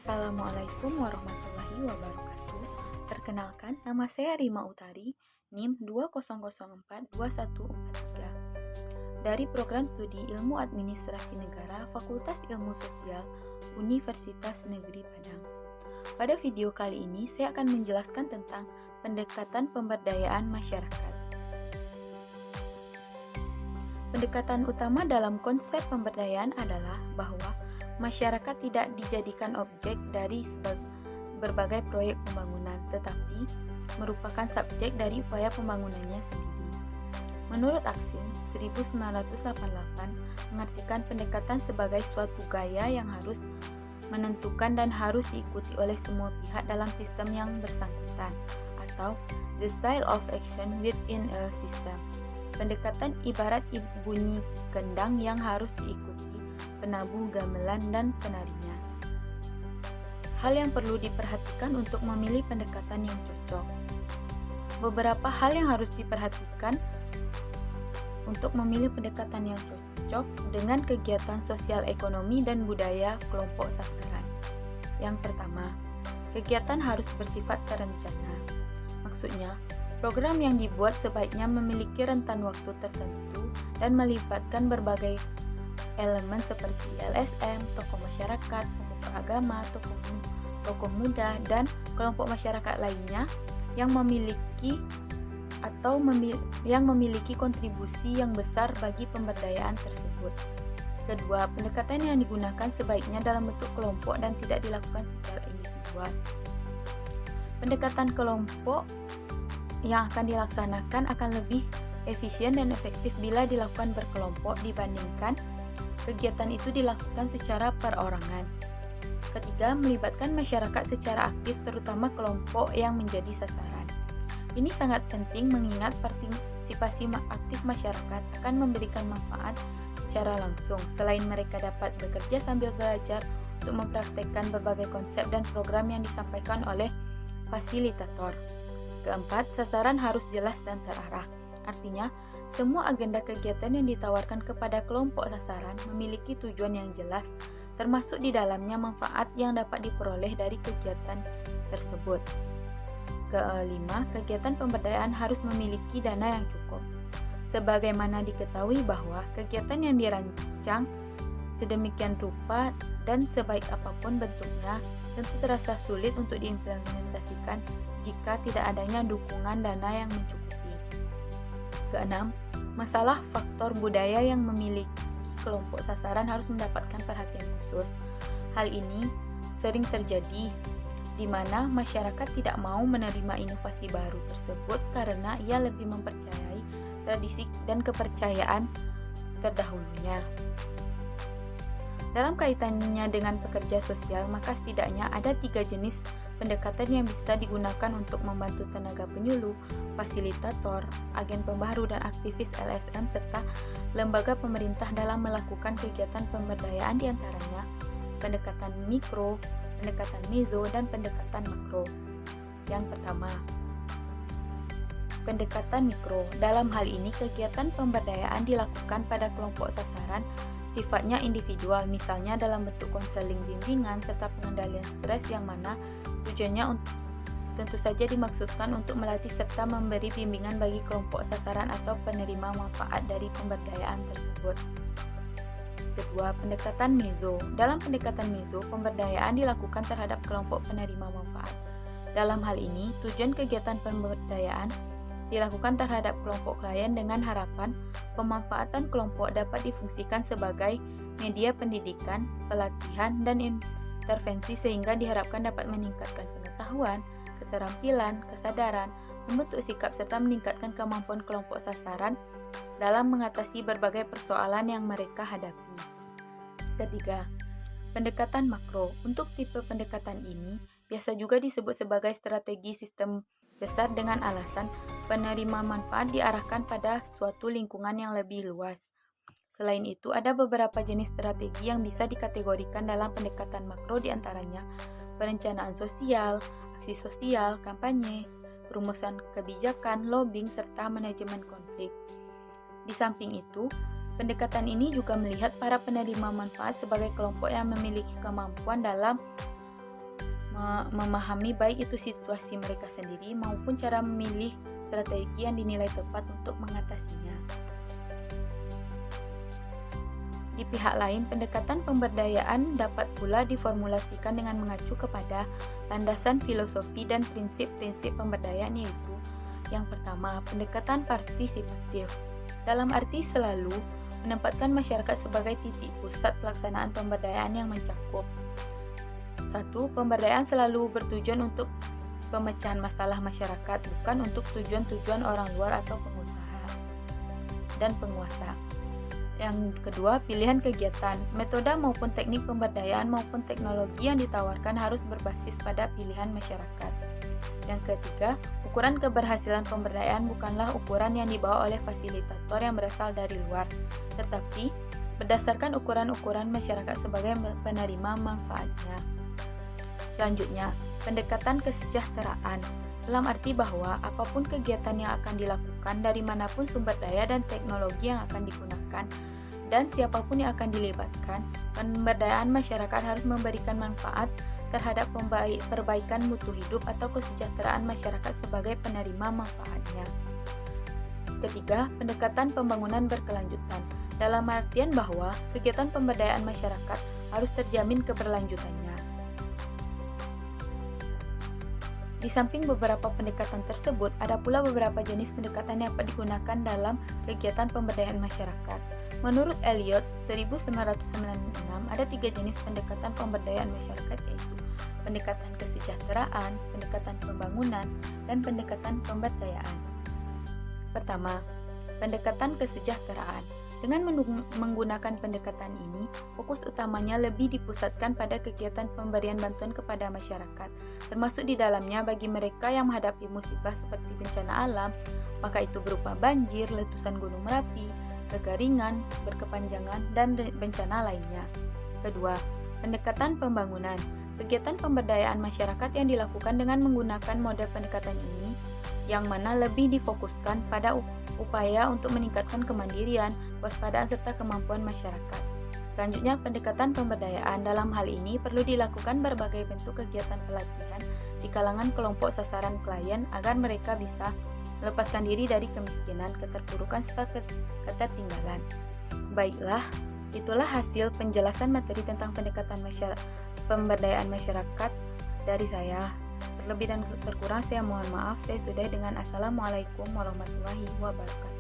Assalamualaikum warahmatullahi wabarakatuh. Perkenalkan, nama saya Rima Utari, NIM 200424143. Dari Program Studi Ilmu Administrasi Negara, Fakultas Ilmu Sosial, Universitas Negeri Padang. Pada video kali ini, saya akan menjelaskan tentang pendekatan pemberdayaan masyarakat. Pendekatan utama dalam konsep pemberdayaan adalah bahwa masyarakat tidak dijadikan objek dari berbagai proyek pembangunan, tetapi merupakan subjek dari upaya pembangunannya sendiri. Menurut Aksin, 1988 mengartikan pendekatan sebagai suatu gaya yang harus menentukan dan harus diikuti oleh semua pihak dalam sistem yang bersangkutan, atau the style of action within a system. Pendekatan ibarat bunyi kendang yang harus diikuti penabuh, gamelan, dan penarinya. Hal yang perlu diperhatikan untuk memilih pendekatan yang cocok. Beberapa hal yang harus diperhatikan untuk memilih pendekatan yang cocok dengan kegiatan sosial ekonomi dan budaya kelompok sasaran. Yang pertama, kegiatan harus bersifat terencana. Maksudnya, program yang dibuat sebaiknya memiliki rentan waktu tertentu dan melibatkan berbagai elemen seperti LSM, tokoh masyarakat, pemuka agama, tokoh muda, dan kelompok masyarakat lainnya yang memiliki kontribusi yang besar bagi pemberdayaan tersebut. Kedua, pendekatan yang digunakan sebaiknya dalam bentuk kelompok dan tidak dilakukan secara individual. Pendekatan kelompok yang akan dilaksanakan akan lebih efisien dan efektif bila dilakukan berkelompok dibandingkan kegiatan itu dilakukan secara perorangan. Ketiga, melibatkan masyarakat secara aktif, terutama kelompok yang menjadi sasaran. Ini sangat penting mengingat partisipasi aktif masyarakat akan memberikan manfaat secara langsung. Selain mereka dapat bekerja sambil belajar untuk mempraktekkan berbagai konsep dan program yang disampaikan oleh fasilitator. Keempat, sasaran harus jelas dan terarah. Artinya, semua agenda kegiatan yang ditawarkan kepada kelompok sasaran memiliki tujuan yang jelas, termasuk di dalamnya manfaat yang dapat diperoleh dari kegiatan tersebut. Kelima, kegiatan pemberdayaan harus memiliki dana yang cukup. Sebagaimana diketahui bahwa kegiatan yang dirancang sedemikian rupa dan sebaik apapun bentuknya, tentu terasa sulit untuk diimplementasikan jika tidak adanya dukungan dana yang mencukupi. Keenam, masalah faktor budaya yang memiliki kelompok sasaran harus mendapatkan perhatian khusus. Hal ini sering terjadi di mana masyarakat tidak mau menerima inovasi baru tersebut karena ia lebih mempercayai tradisi dan kepercayaan terdahulunya. Dalam kaitannya dengan pekerja sosial, maka setidaknya ada 3 jenis pendekatan yang bisa digunakan untuk membantu tenaga penyuluh, fasilitator, agen pembaharu, dan aktivis LSM serta lembaga pemerintah dalam melakukan kegiatan pemberdayaan, diantaranya pendekatan mikro, pendekatan meso, dan pendekatan makro. Yang pertama, pendekatan mikro. Dalam hal ini, kegiatan pemberdayaan dilakukan pada kelompok sasaran sifatnya individual, misalnya dalam bentuk konseling bimbingan serta pengendalian stres yang mana tujuannya tentu saja dimaksudkan untuk melatih serta memberi bimbingan bagi kelompok sasaran atau penerima manfaat dari pemberdayaan tersebut. Kedua, pendekatan meso. Dalam pendekatan meso, pemberdayaan dilakukan terhadap kelompok penerima manfaat. Dalam hal ini, tujuan kegiatan pemberdayaan dilakukan terhadap kelompok klien dengan harapan pemanfaatan kelompok dapat difungsikan sebagai media pendidikan, pelatihan, dan intervensi sehingga diharapkan dapat meningkatkan pengetahuan, keterampilan, kesadaran, membentuk sikap serta meningkatkan kemampuan kelompok sasaran dalam mengatasi berbagai persoalan yang mereka hadapi. Ketiga, pendekatan makro. Untuk tipe pendekatan ini biasa juga disebut sebagai strategi sistem besar dengan alasan penerima manfaat diarahkan pada suatu lingkungan yang lebih luas. Selain itu, ada beberapa jenis strategi yang bisa dikategorikan dalam pendekatan makro, diantaranya perencanaan sosial, aksi sosial, kampanye, rumusan kebijakan, lobbying, serta manajemen konflik. Di samping itu, pendekatan ini juga melihat para penerima manfaat sebagai kelompok yang memiliki kemampuan dalam memahami baik itu situasi mereka sendiri maupun cara memilih strategi yang dinilai tepat untuk mengatasinya. Di pihak lain, pendekatan pemberdayaan dapat pula diformulasikan dengan mengacu kepada landasan filosofi dan prinsip-prinsip pemberdayaan, yaitu yang pertama, pendekatan partisipatif. Dalam arti selalu menempatkan masyarakat sebagai titik pusat pelaksanaan pemberdayaan yang mencakup. 1. Pemberdayaan selalu bertujuan untuk pemecahan masalah masyarakat, bukan untuk tujuan-tujuan orang luar atau pengusaha dan penguasa. Yang kedua, pilihan kegiatan. Metode maupun teknik pemberdayaan maupun teknologi yang ditawarkan harus berbasis pada pilihan masyarakat. Yang ketiga, ukuran keberhasilan pemberdayaan bukanlah ukuran yang dibawa oleh fasilitator yang berasal dari luar, tetapi berdasarkan ukuran-ukuran masyarakat sebagai penerima manfaatnya. Selanjutnya, pendekatan kesejahteraan. Dalam arti bahwa apapun kegiatan yang akan dilakukan dari manapun sumber daya dan teknologi yang akan digunakan, dan siapapun yang akan dilibatkan, pemberdayaan masyarakat harus memberikan manfaat terhadap perbaikan mutu hidup atau kesejahteraan masyarakat sebagai penerima manfaatnya. Ketiga, pendekatan pembangunan berkelanjutan. Dalam artian bahwa kegiatan pemberdayaan masyarakat harus terjamin keberlanjutannya. Di samping beberapa pendekatan tersebut, ada pula beberapa jenis pendekatan yang dapat digunakan dalam kegiatan pemberdayaan masyarakat. Menurut Eliot, 1996, ada 3 jenis pendekatan pemberdayaan masyarakat, yaitu pendekatan kesejahteraan, pendekatan pembangunan, dan pendekatan pemberdayaan. Pertama, pendekatan kesejahteraan. Dengan menggunakan pendekatan ini, fokus utamanya lebih dipusatkan pada kegiatan pemberian bantuan kepada masyarakat, termasuk di dalamnya bagi mereka yang menghadapi musibah seperti bencana alam, maka itu berupa banjir, letusan gunung Merapi, kekeringan, berkepanjangan, dan bencana lainnya. Kedua, pendekatan pembangunan. Kegiatan pemberdayaan masyarakat yang dilakukan dengan menggunakan mode pendekatan ini, yang mana lebih difokuskan pada upaya untuk meningkatkan kemandirian, waspadaan, serta kemampuan masyarakat. Selanjutnya, pendekatan pemberdayaan. Dalam hal ini perlu dilakukan berbagai bentuk kegiatan pelatihan di kalangan kelompok sasaran klien agar mereka bisa melepaskan diri dari kemiskinan, keterpurukan, serta ketertinggalan. Baiklah, itulah hasil penjelasan materi tentang pendekatan pemberdayaan masyarakat dari saya. Terlebih dan terkurang saya mohon maaf. Saya sudahi dengan Assalamualaikum warahmatullahi wabarakatuh.